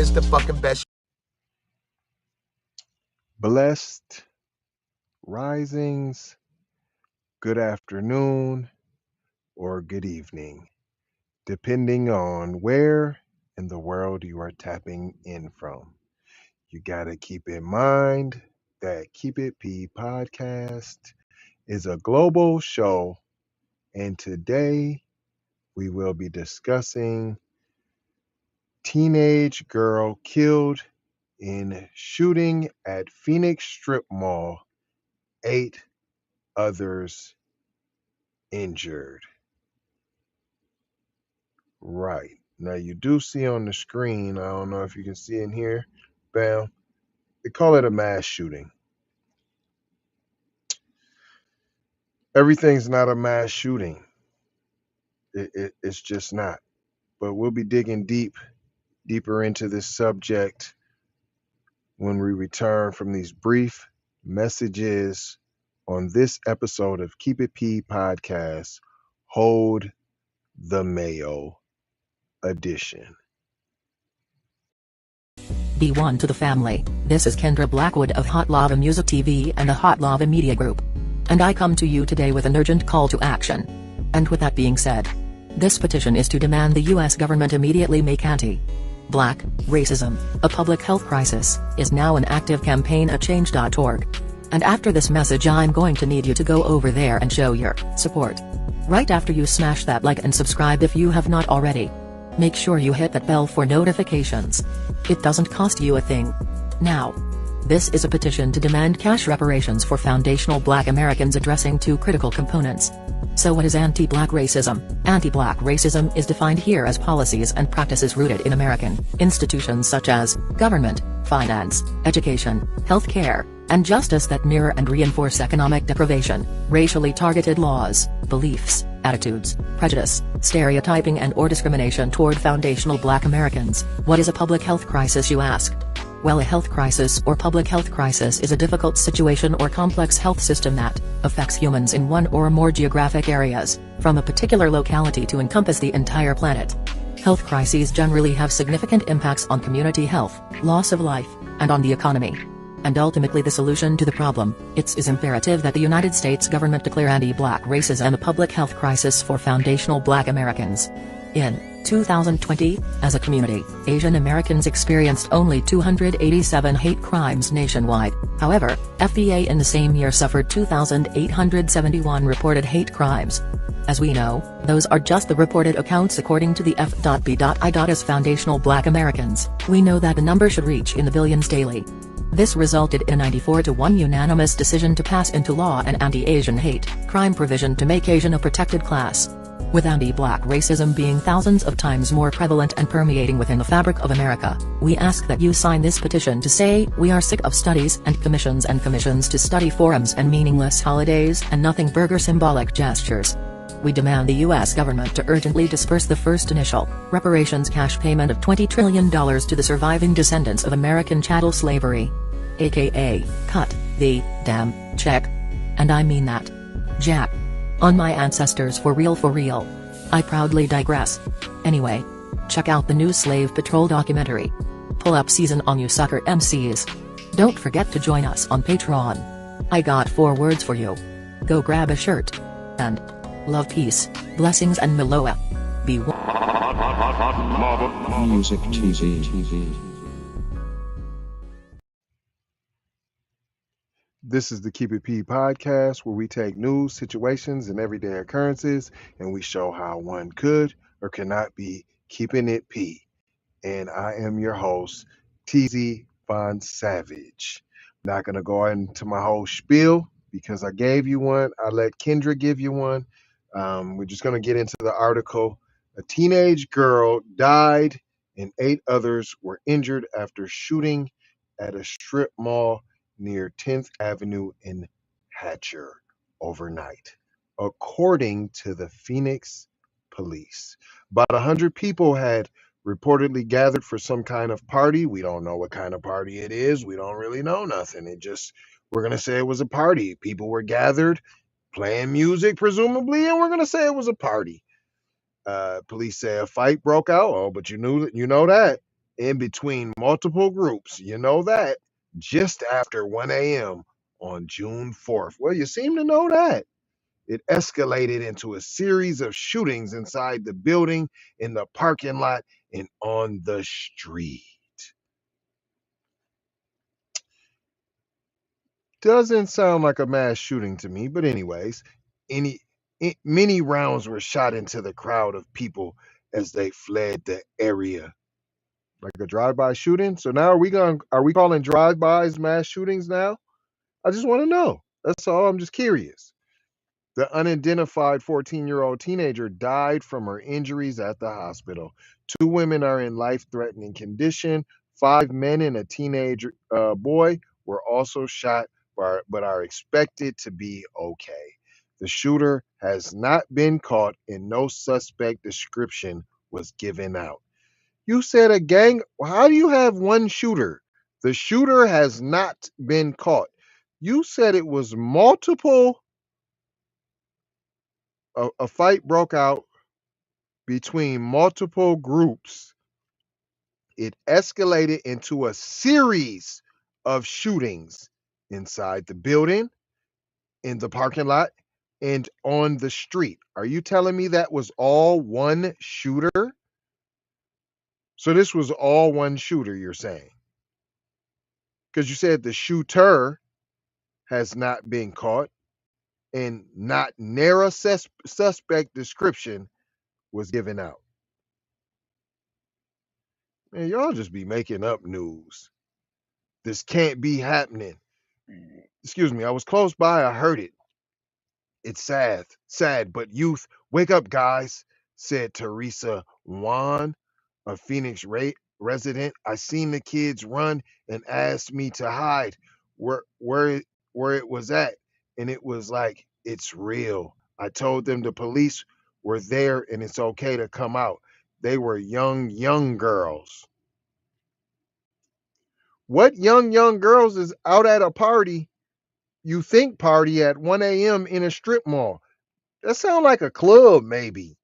It's the fucking best. Blessed risings, good afternoon, or good evening, depending on where in the world you are tapping in from. You got to keep in mind that Keep It P podcast is a global show, and today we will be discussing teenage girl killed in shooting at Phoenix Strip Mall, 8 others injured. Right. Now you do see on the screen, I don't know if you can see in here, bam, they call it a mass shooting. Everything's not a mass shooting. It's just not. But we'll be digging deeper into this subject when we return from these brief messages on this episode of Keep It P podcast, Hold the Mayo edition. Be one to the family. This is Kendra Blackwood of Hot Lava Music TV and the Hot Lava Media Group. And I come to you today with an urgent call to action. And with that being said, this petition is to demand the US government immediately make anti-black racism a public health crisis is now an active campaign at change.org. And after this message I'm going to need you to go over there and show your support. Right after you smash that like and subscribe if you have not already. Make sure you hit that bell for notifications. It doesn't cost you a thing. Now, this is a petition to demand cash reparations for foundational Black Americans addressing two critical components. So what is anti-Black racism? Anti-Black racism is defined here as policies and practices rooted in American institutions such as government, finance, education, healthcare, and justice that mirror and reinforce economic deprivation, racially targeted laws, beliefs, attitudes, prejudice, stereotyping and/or discrimination toward foundational Black Americans. What is a public health crisis, you ask? Well, a health crisis or public health crisis is a difficult situation or complex health system that affects humans in one or more geographic areas, from a particular locality to encompass the entire planet. Health crises generally have significant impacts on community health, loss of life, and on the economy. And ultimately the solution to the problem, it is imperative that the United States government declare anti-Black racism a public health crisis for foundational Black Americans. In 2020, as a community, Asian Americans experienced only 287 hate crimes nationwide. However, FBA in the same year suffered 2,871 reported hate crimes. As we know, those are just the reported accounts according to the F.B.I. As foundational Black Americans, we know that the number should reach in the billions daily. This resulted in a 94-1 unanimous decision to pass into law an anti-Asian hate crime provision to make Asian a protected class. With anti-Black racism being thousands of times more prevalent and permeating within the fabric of America, we ask that you sign this petition to say we are sick of studies and commissions to study forums and meaningless holidays and nothing burger symbolic gestures. We demand the U.S. government to urgently disperse the first initial reparations cash payment of $20 trillion to the surviving descendants of American chattel slavery. AKA, cut the damn check. And I mean that. Jack. On my ancestors for real for real. I proudly digress. Anyway, check out the new Slave Patrol documentary. Pull up season on you sucker MCs. Don't forget to join us on Patreon. I got 4 words for you. Go grab a shirt. And love, peace, blessings and Meloa. Be one. Music TV. This is the Keep It P podcast, where we take news, situations, and everyday occurrences, and we show how one could or cannot be keeping it P. And I am your host, TZ Von Savage. I'm not going to go into my whole spiel because I gave you one. I let Kendra give you one. We're just going to get into the article. A teenage girl died and 8 others were injured after shooting at a strip mall near 10th Avenue in Hatcher overnight, according to the Phoenix police. About 100 people had reportedly gathered for some kind of party. We don't know what kind of party it is. We don't really know nothing. We're going to say it was a party. People were gathered, playing music, presumably, and we're going to say it was a party. Police say a fight broke out. Oh, but you know that. in between multiple groups, you know that, just after 1 a.m. on June 4th. Well, you seem to know that. It escalated into a series of shootings inside the building, in the parking lot, and on the street. Doesn't sound like a mass shooting to me, but anyways, many rounds were shot into the crowd of people as they fled the area. Like a drive-by shooting. So now are we calling drive-bys mass shootings now? I just want to know. That's all. I'm just curious. The unidentified 14-year-old teenager died from her injuries at the hospital. 2 women are in life-threatening condition. 5 men and a teenage boy were also shot, but are expected to be okay. The shooter has not been caught, and no suspect description was given out. You said a gang. How do you have one shooter? The shooter has not been caught. You said it was multiple. A fight broke out between multiple groups. It escalated into a series of shootings inside the building, in the parking lot, and on the street. Are you telling me that was all one shooter? So this was all one shooter, you're saying? Because you said the shooter has not been caught and not narrow suspect description was given out. Man, y'all just be making up news. This can't be happening. Excuse me, I was close by, I heard it. It's sad, but youth, wake up, guys, said Teresa Wan, a Phoenix resident. I seen the kids run and asked me to hide where it was at, and it was like, it's real. I told them the police were there and it's okay to come out. They were young girls. What young girls is out at a party, you think party at 1 a.m. in a strip mall? That sounds like a club, maybe.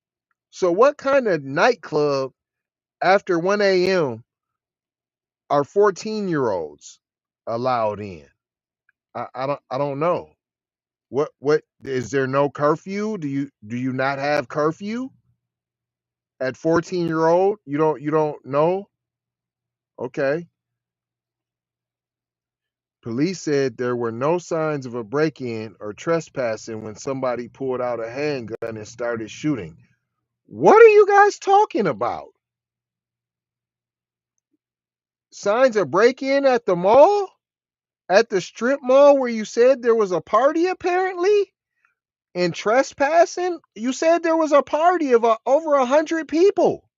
So, what kind of nightclub after 1 a.m. are 14-year-olds allowed in? I don't know. What is there no curfew? Do you not have curfew at 14-year-old? You don't know? Okay. Police said there were no signs of a break-in or trespassing when somebody pulled out a handgun and started shooting. What are you guys talking about? Signs of break-in at the mall? At the strip mall where you said there was a party apparently? And trespassing? You said there was a party of over 100 people.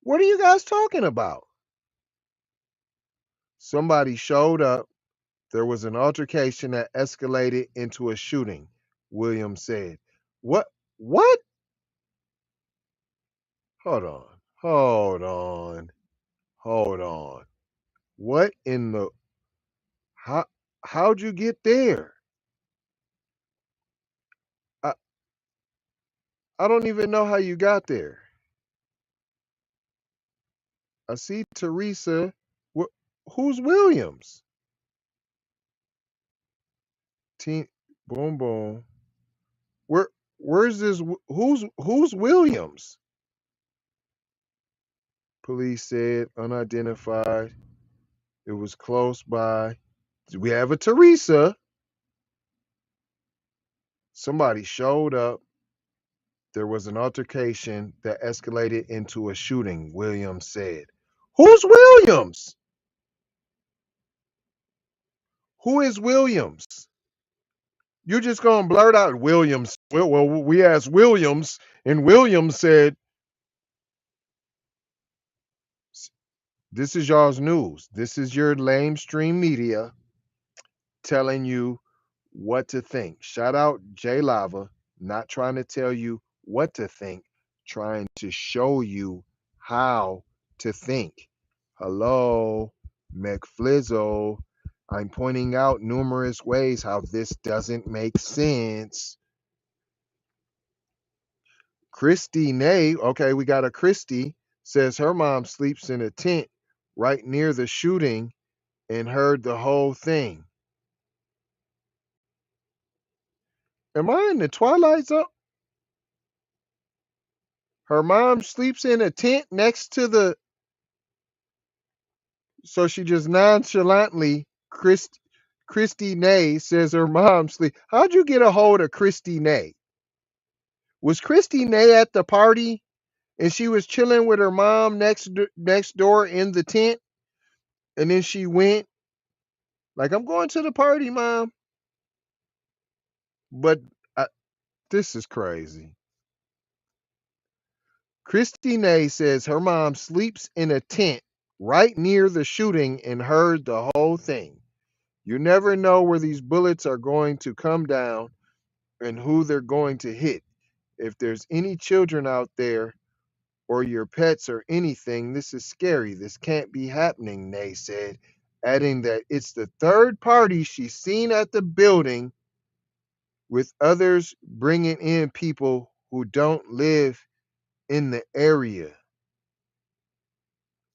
What are you guys talking about? Somebody showed up. There was an altercation that escalated into a shooting, Williams said. What? What? Hold on. Hold on. Hold on. What in the how'd you get there? I I don't even know how you got there. I see Teresa. Wh- who's Williams? Team boom boom. Where where's this who's Williams? Police said unidentified. It was close by. We have a Teresa. Somebody showed up. There was an altercation that escalated into a shooting, Williams said. Who's Williams? Who is Williams? You're just gonna blurt out Williams. Well, we asked Williams, and Williams said, "This is y'all's news. This is your lamestream media telling you what to think." Shout out J Lava, not trying to tell you what to think, trying to show you how to think. Hello, McFlizzo. I'm pointing out numerous ways how this doesn't make sense. Christy Nay, okay, we got a Christy, says her mom sleeps in a tent right near the shooting and heard the whole thing. Am I in the Twilight Zone? Her mom sleeps in a tent next to the. So she just nonchalantly, Christy Nay says her mom sleep. How'd you get a hold of Christy Nay? Was Christy Nay at the party and she was chilling with her mom next door in the tent, and then she went like, I'm going to the party, mom. But this is crazy. Christy Nay says her mom sleeps in a tent right near the shooting and heard the whole thing. You never know where these bullets are going to come down and who they're going to hit. If there's any children out there or your pets or anything, this is scary. This can't be happening, Nay said, adding that it's the third party she's seen at the building, with others bringing in people who don't live in the area.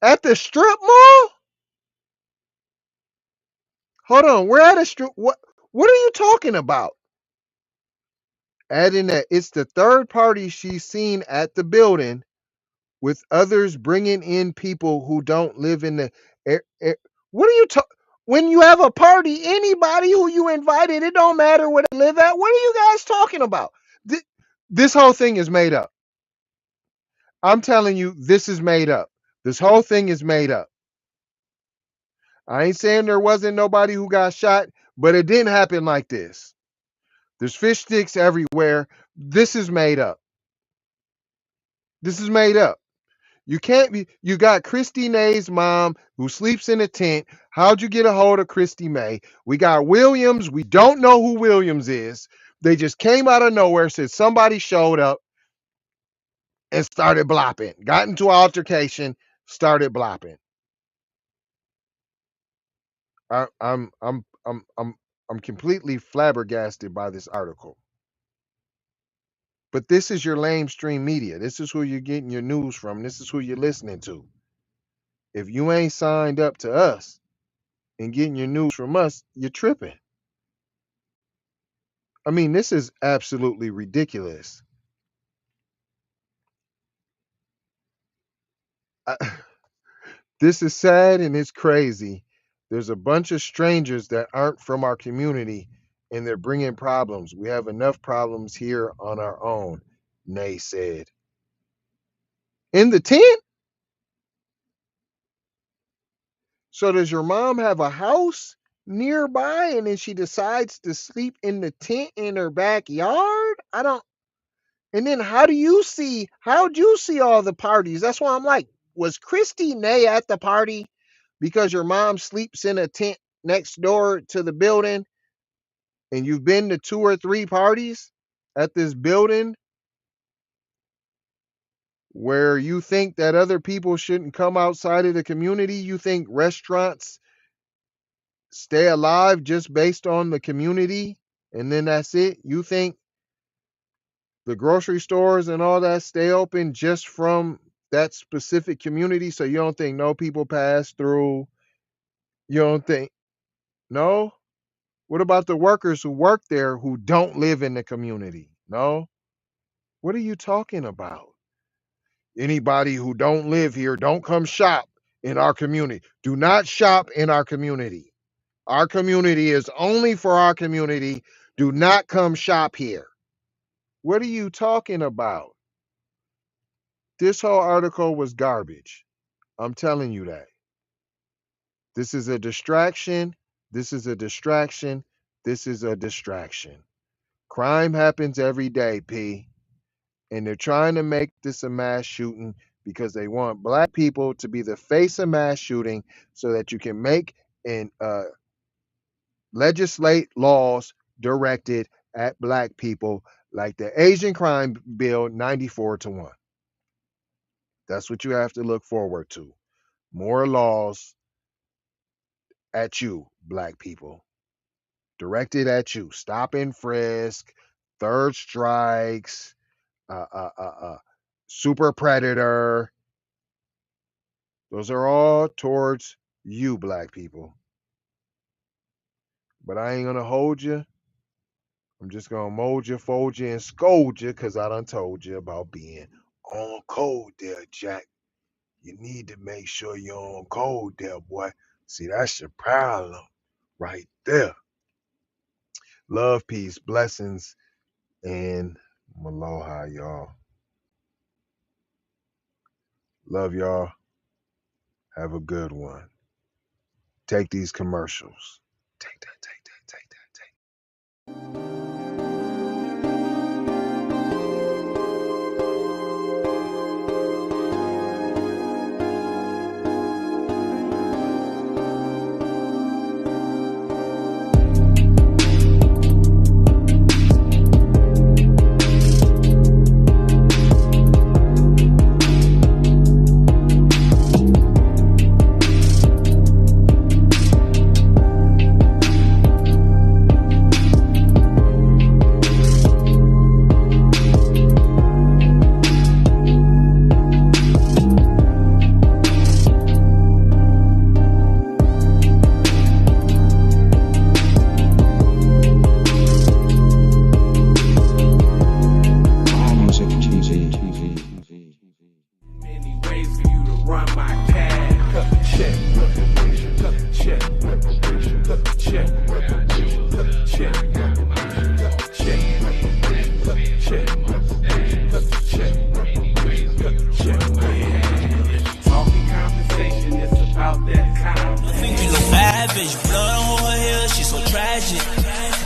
At the strip mall? Hold on, we're at a strip. What are you talking about? Adding that it's the third party she's seen at the building, with others bringing in people who don't live in the what are you talking? When you have a party, anybody who you invited, it don't matter where they live at. What are you guys talking about? This whole thing is made up. I'm telling you, this is made up. This whole thing is made up. I ain't saying there wasn't nobody who got shot, but it didn't happen like this. There's fish sticks everywhere. This is made up. This is made up. You can't be. You got Christy May's mom who sleeps in a tent. How'd you get a hold of Christy May? We got Williams. We don't know who Williams is. They just came out of nowhere, said somebody showed up and started blopping. Got into an altercation, started blopping. I'm completely flabbergasted by this article. But this is your lamestream media. This is who you're getting your news from. This is who you're listening to. If you ain't signed up to us and getting your news from us, you're tripping. I mean, this is absolutely ridiculous. I, this is sad and it's crazy. There's a bunch of strangers that aren't from our community and they're bringing problems. We have enough problems here on our own, Nay said. In the tent? So does your mom have a house nearby and then she decides to sleep in the tent in her backyard? I don't. And then how'd you see all the parties? That's why I'm like, was Christy Nay at the party because your mom sleeps in a tent next door to the building and you've been to 2 or 3 parties at this building where you think that other people shouldn't come outside of the community? You think restaurants stay alive just based on the community and then that's it? You think the grocery stores and all that stay open just from that specific community? So you don't think no people pass through? You don't think? No? What about the workers who work there who don't live in the community? No? What are you talking about? Anybody who don't live here, don't come shop in our community. Do not shop in our community. Our community is only for our community. Do not come shop here. What are you talking about? This whole article was garbage. I'm telling you that. This is a distraction. This is a distraction. This is a distraction. Crime happens every day, P. And they're trying to make this a mass shooting because they want black people to be the face of mass shooting so that you can make and legislate laws directed at black people like the Asian crime bill 94-1. That's what you have to look forward to. More laws at you, black people. Directed at you. Stop and frisk, third strikes, super predator. Those are all towards you, black people. But I ain't gonna hold you. I'm just gonna mold you, fold you, and scold you, because I done told you about being on code there, Jack. You need to make sure you're on code there, boy. See, that's your problem right there. Love, peace, blessings, and aloha, y'all. Love y'all. Have a good one. Take these commercials. Take that.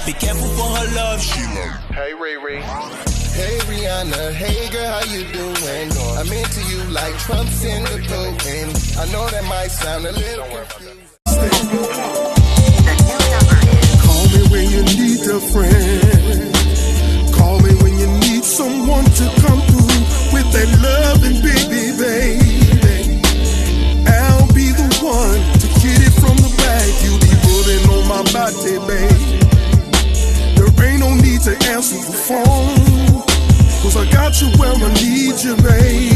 Be careful for her love, she love. Hey, Riri. Hey, Rihanna. Hey, girl, how you doing? I'm into you like Trump's in the poop. And I know that might sound a little confusing. Call me when you need a friend. Call me when you need someone to come through with that loving baby, baby. I'll be the one to get it from the back. You be putting on my body, baby. There ain't no need to answer the phone, 'cause I got you where I need you, baby.